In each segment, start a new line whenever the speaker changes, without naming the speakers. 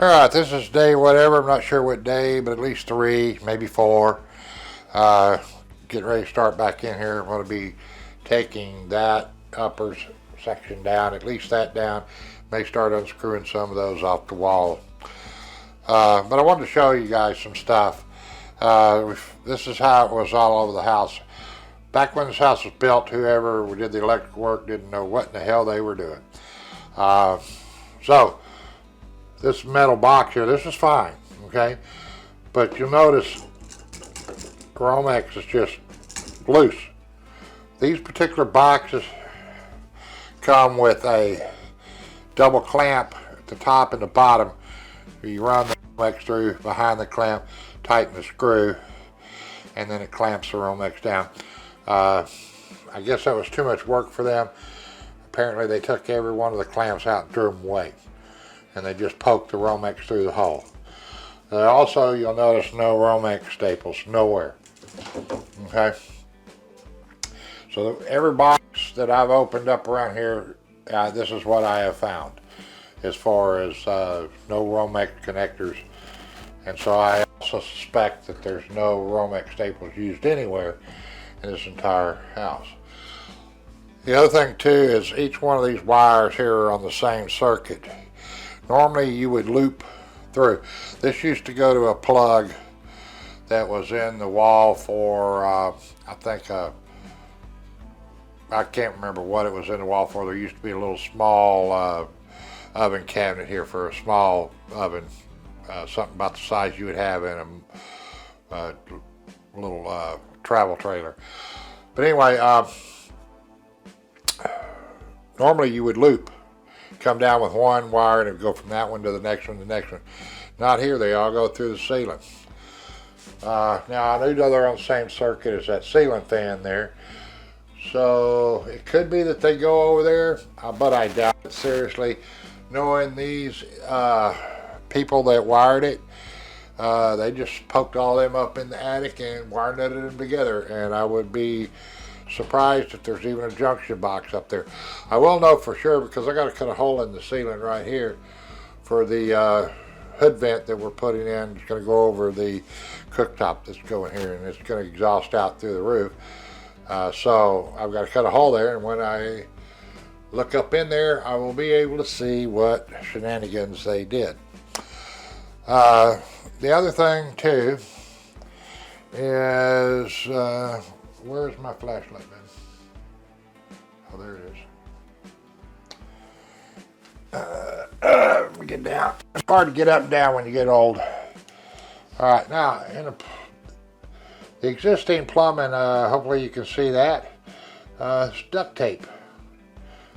Alright, this is day whatever. I'm not sure what day, but at least 3, maybe 4. Uh, Getting ready to start back in here. I'm going to be taking that upper section down, at least that down. May start unscrewing some of those off the wall. But I wanted to show you guys some stuff. This is how it was all over the house. Back when this house was built, whoever did the electric work didn't know what in the hell they were doing. So this metal box here, this is fine, okay? But you'll notice Romex is just loose. These particular boxes come with a double clamp at the top and the bottom. You run the Romex through behind the clamp, tighten the screw, and then it clamps the Romex down. I guess that was too much work for them. Apparently they took every one of the clamps out and threw them away. And they just poked the Romex through the hole. Also, you'll notice no Romex staples, nowhere. Okay? So every box that I've opened up around here, this is what I have found as far as no Romex connectors. And so I also suspect that there's no Romex staples used anywhere in this entire house. The other thing too is each one of these wires here are on the same circuit. Normally you would loop through. This used to go to a plug that was in the wall for, I think, I can't remember what it was in the wall for. There used to be a little small oven cabinet here for a small oven, something about the size you would have in a little travel trailer. But anyway, normally you would loop. Come down with one wire and it would go from that one to the next one to the next one. Not here, they all go through the ceiling. Now I know they're on the same circuit as that ceiling fan there. So it could be that they go over there, but I doubt it seriously. Knowing these people that wired it, they just poked all them up in the attic and wired them together, and I would be surprised if there's even a junction box up there. I will know for sure because I got to cut a hole in the ceiling right here for the hood vent that we're putting in. It's going to go over the cooktop that's going here, and it's going to exhaust out through the roof. So I've got to cut a hole there, and when I look up in there, I will be able to see what shenanigans they did. The other thing too is where's my flashlight, man? Oh, there it is. Let me get down. It's hard to get up and down when you get old. All right, now the existing plumbing, hopefully you can see that. It's duct tape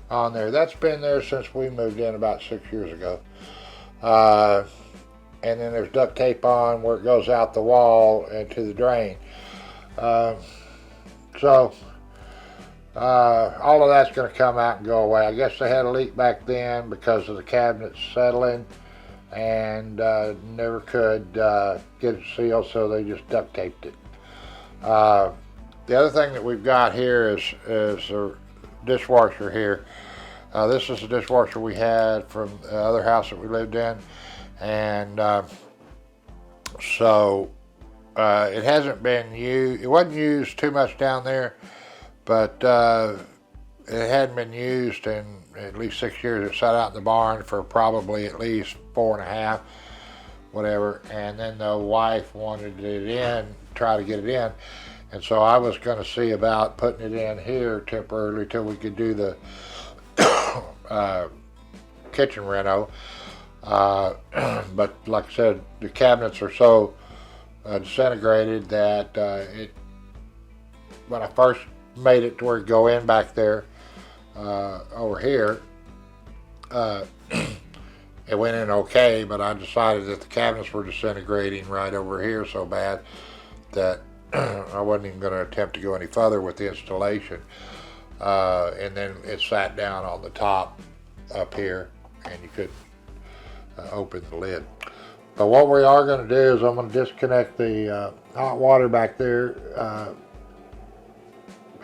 on there. That's been there since we moved in about 6 years ago. And then there's duct tape on where it goes out the wall and to the drain. So all of that's going to come out and go away. I guess they had a leak back then because of the cabinets settling and never could get it sealed, so they just duct taped it. The other thing that we've got here is a dishwasher here. This is the dishwasher we had from the other house that we lived in, and so it hasn't been used. It wasn't used too much down there, but it hadn't been used in at least 6 years. It sat out in the barn for probably at least 4.5, whatever. And then the wife wanted it in, try to get it in, and so I was going to see about putting it in here temporarily till we could do the kitchen reno. But like I said, the cabinets are so disintegrated that when I first made it to where it go in back there over here, it went in okay, but I decided that the cabinets were disintegrating right over here so bad that I wasn't even going to attempt to go any further with the installation. And then it sat down on the top up here, and you could open the lid. But what we are going to do is I'm going to disconnect the hot water back there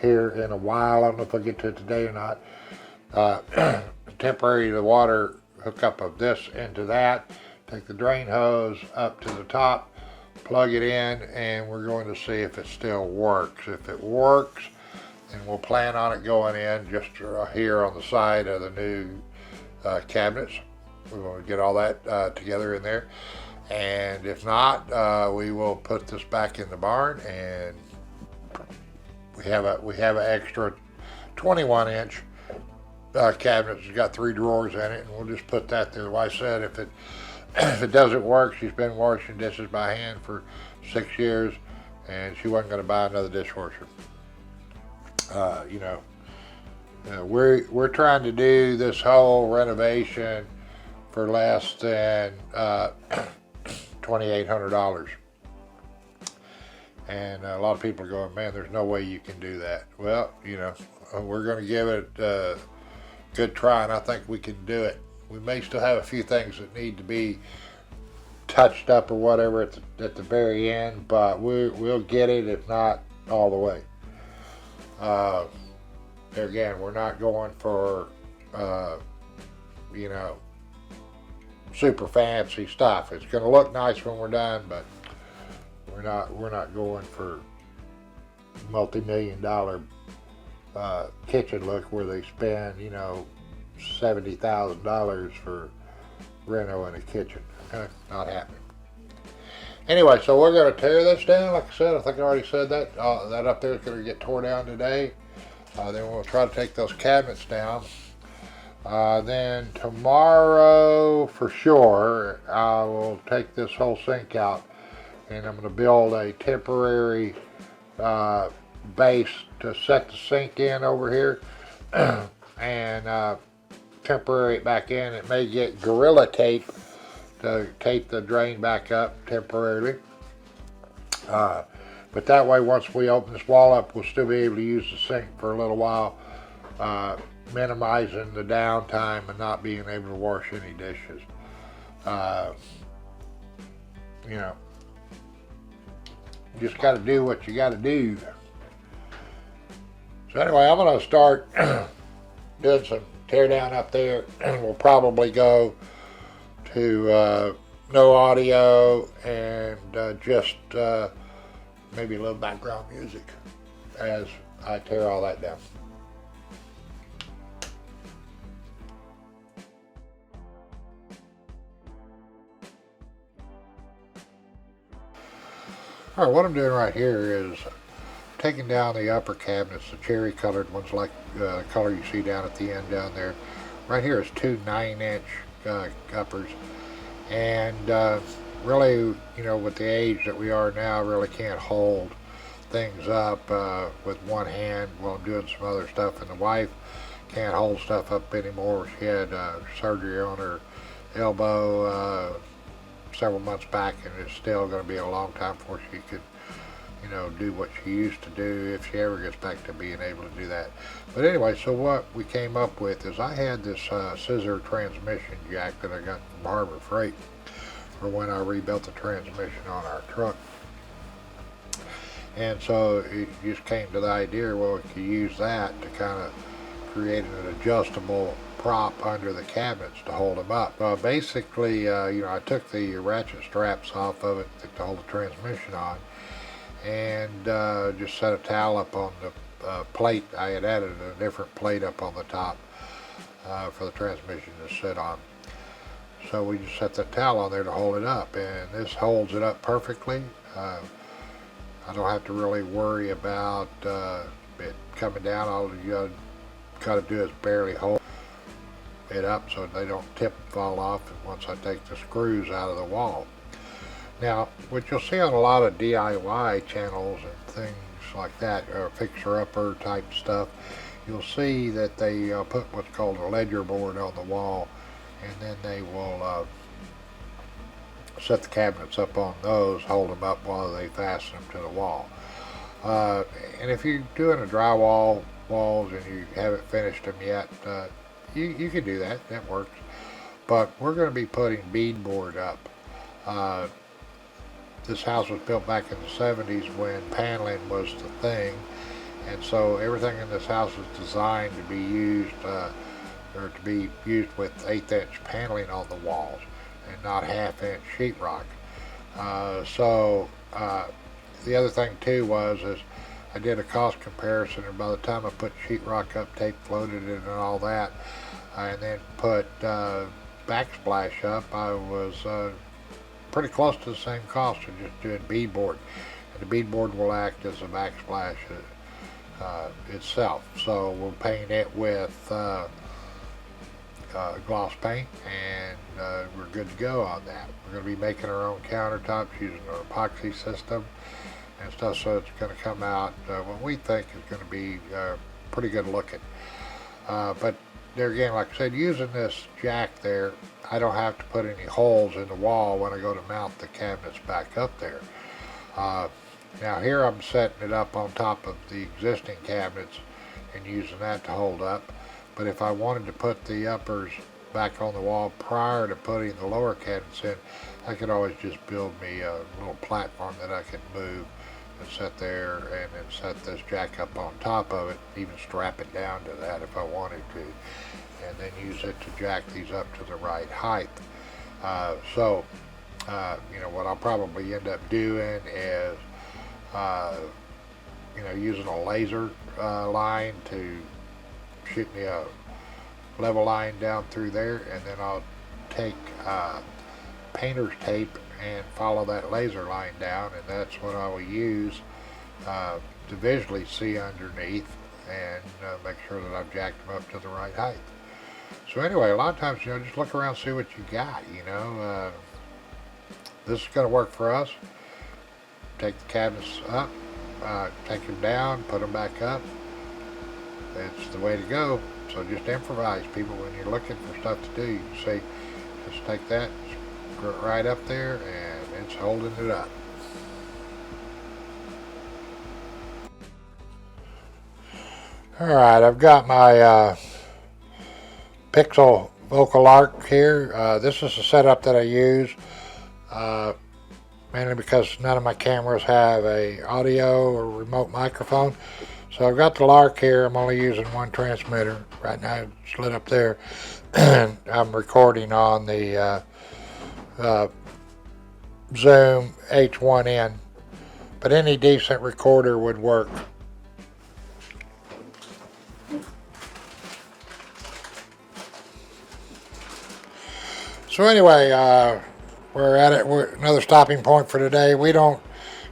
here in a while. I don't know if I'll get to it today or not. Temporary, the water hookup of this into that take the drain hose up to the top, plug it in, and we're going to see if it still works. If it works, then we'll plan on it going in just here on the side of the new cabinets. We will get all that together in there. And if not, we will put this back in the barn, and we have an extra 21-inch cabinet. It's got 3 drawers in it, and we'll just put that there. Like I said, if it doesn't work, she's been washing dishes by hand for 6 years, and she wasn't going to buy another dishwasher. We're trying to do this whole renovation for less than $2,800. And a lot of people are going, man, there's no way you can do that. Well, we're going to give it a good try, and I think we can do it. We may still have a few things that need to be touched up or whatever at the very end, but we'll get it, if not all the way. Again, we're not going for, super fancy stuff. It's going to look nice when we're done, but we're not going for multi-million-dollar kitchen look where they spend, $70,000 for Reno in a kitchen. Okay? Not happening. Anyway, so we're going to tear this down. Like I said, I think I already said that. That up there is going to get tore down today. Then we'll try to take those cabinets down. Then tomorrow, for sure, I will take this whole sink out, and I'm going to build a temporary base to set the sink in over here, and temporary it back in. It may get Gorilla Tape to tape the drain back up temporarily. But that way, once we open this wall up, we'll still be able to use the sink for a little while, minimizing the downtime and not being able to wash any dishes. You just got to do what you got to do. So anyway, I'm going to start doing some tear down up there, and we'll probably go to no audio and just maybe a little background music as I tear all that down. All right, what I'm doing right here is taking down the upper cabinets, the cherry colored ones, like the color you see down at the end down there. Right here is 2 9-inch uppers, and really, with the age that we are now, really can't hold things up with one hand while I'm doing some other stuff. And the wife can't hold stuff up anymore. She had surgery on her elbow several months back, and it's still going to be a long time before she could, do what she used to do, if she ever gets back to being able to do that. But anyway, so what we came up with is I had this scissor transmission jack that I got from Harbor Freight for when I rebuilt the transmission on our truck. And so it just came to the idea, well, we could use that to kind of create an adjustable prop under the cabinets to hold them up. Basically, I took the ratchet straps off of it to hold the transmission on, and just set a towel up on the plate. I had added a different plate up on the top for the transmission to sit on. So we just set that towel on there to hold it up, and this holds it up perfectly. I don't have to really worry about it coming down. All you got to do is barely hold it up so they don't tip and fall off once I take the screws out of the wall. Now, what you'll see on a lot of DIY channels and things like that, or fixer-upper type stuff, you'll see that they put what's called a ledger board on the wall, and then they will set the cabinets up on those, hold them up while they fasten them to the wall. And if you're doing a drywall walls and you haven't finished them yet, you can do that. That works. But we're going to be putting beadboard up. This house was built back in the 70s when paneling was the thing, and so everything in this house was designed to be used with 1/8 inch paneling on the walls. and not half-inch sheetrock. So the other thing too is I did a cost comparison, and by the time I put sheetrock up, tape floated it, and all that, and then put backsplash up, I was pretty close to the same cost of just doing beadboard. And the beadboard will act as a backsplash itself. So we'll paint it with gloss paint, and we're good to go on that. We're going to be making our own countertops using our epoxy system and stuff, so it's going to come out what we think is going to be pretty good looking. But there again, like I said, using this jack there, I don't have to put any holes in the wall when I go to mount the cabinets back up there. Now here I'm setting it up on top of the existing cabinets and using that to hold up. But if I wanted to put the uppers back on the wall prior to putting the lower cabinets in, I could always just build me a little platform that I could move and set there, and then set this jack up on top of it, even strap it down to that if I wanted to, and then use it to jack these up to the right height. You know, what I'll probably end up doing is you know, using a laser line to shoot me a level line down through there, and then I'll take painter's tape and follow that laser line down, and that's what I will use to visually see underneath and make sure that I've jacked them up to the right height. So anyway, a lot of times, you know, just look around, see what you got. You know, this is going to work for us. Take the cabinets up, take them down, put them back up. It's the way to go. So just improvise, people, when you're looking for stuff to do. You can see, just take that, screw it right up there, and it's holding it up. Alright, I've got my Pixel Vocal Arc here. This is the setup that I use, mainly because none of my cameras have a audio or remote microphone. So I've got the Lark here. I'm only using one transmitter. Right now it's lit up there. And I'm recording on the Zoom H1N. But any decent recorder would work. So anyway, we're at it. We're another stopping point for today. We don't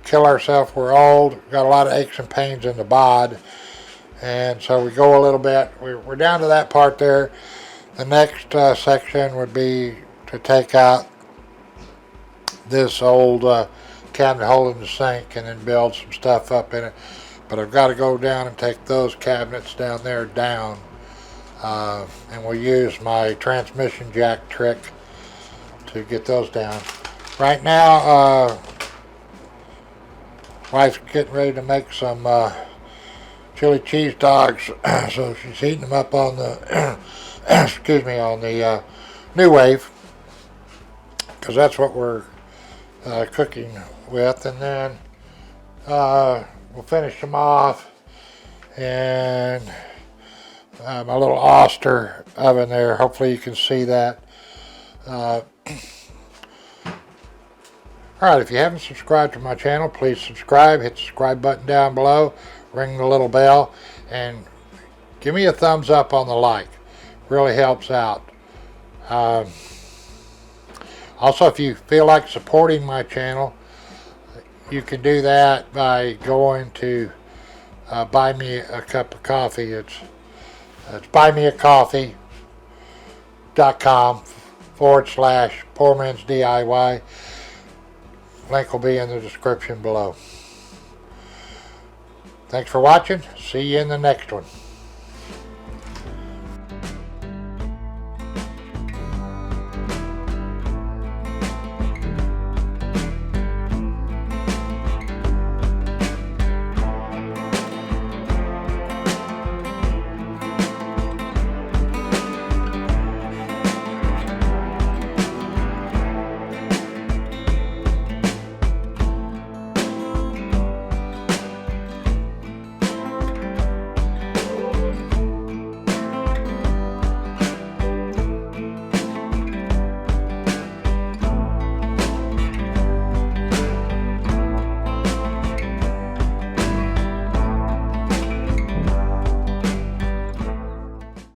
kill ourselves. We're old. Got a lot of aches and pains in the bod, and so we go a little bit. We're down to that part there. The next section would be to take out this old cabinet holding the sink and then build some stuff up in it. But I've got to go down and take those cabinets down there down, and we'll use my transmission jack trick to get those down. Right now, wife's getting ready to make some chili cheese dogs, so she's heating them up on the excuse me, on the New Wave, because that's what we're cooking with. And then we'll finish them off in my little Oster oven there. Hopefully you can see that. Alright, if you haven't subscribed to my channel, please subscribe. Hit the subscribe button down below. Ring the little bell. And give me a thumbs up on the like. Really helps out. Also, if you feel like supporting my channel, you can do that by going to buy me a cup of coffee. It's buymeacoffee.com/Poor Man's DIY. Link will be in the description below. Thanks for watching. See you in the next one.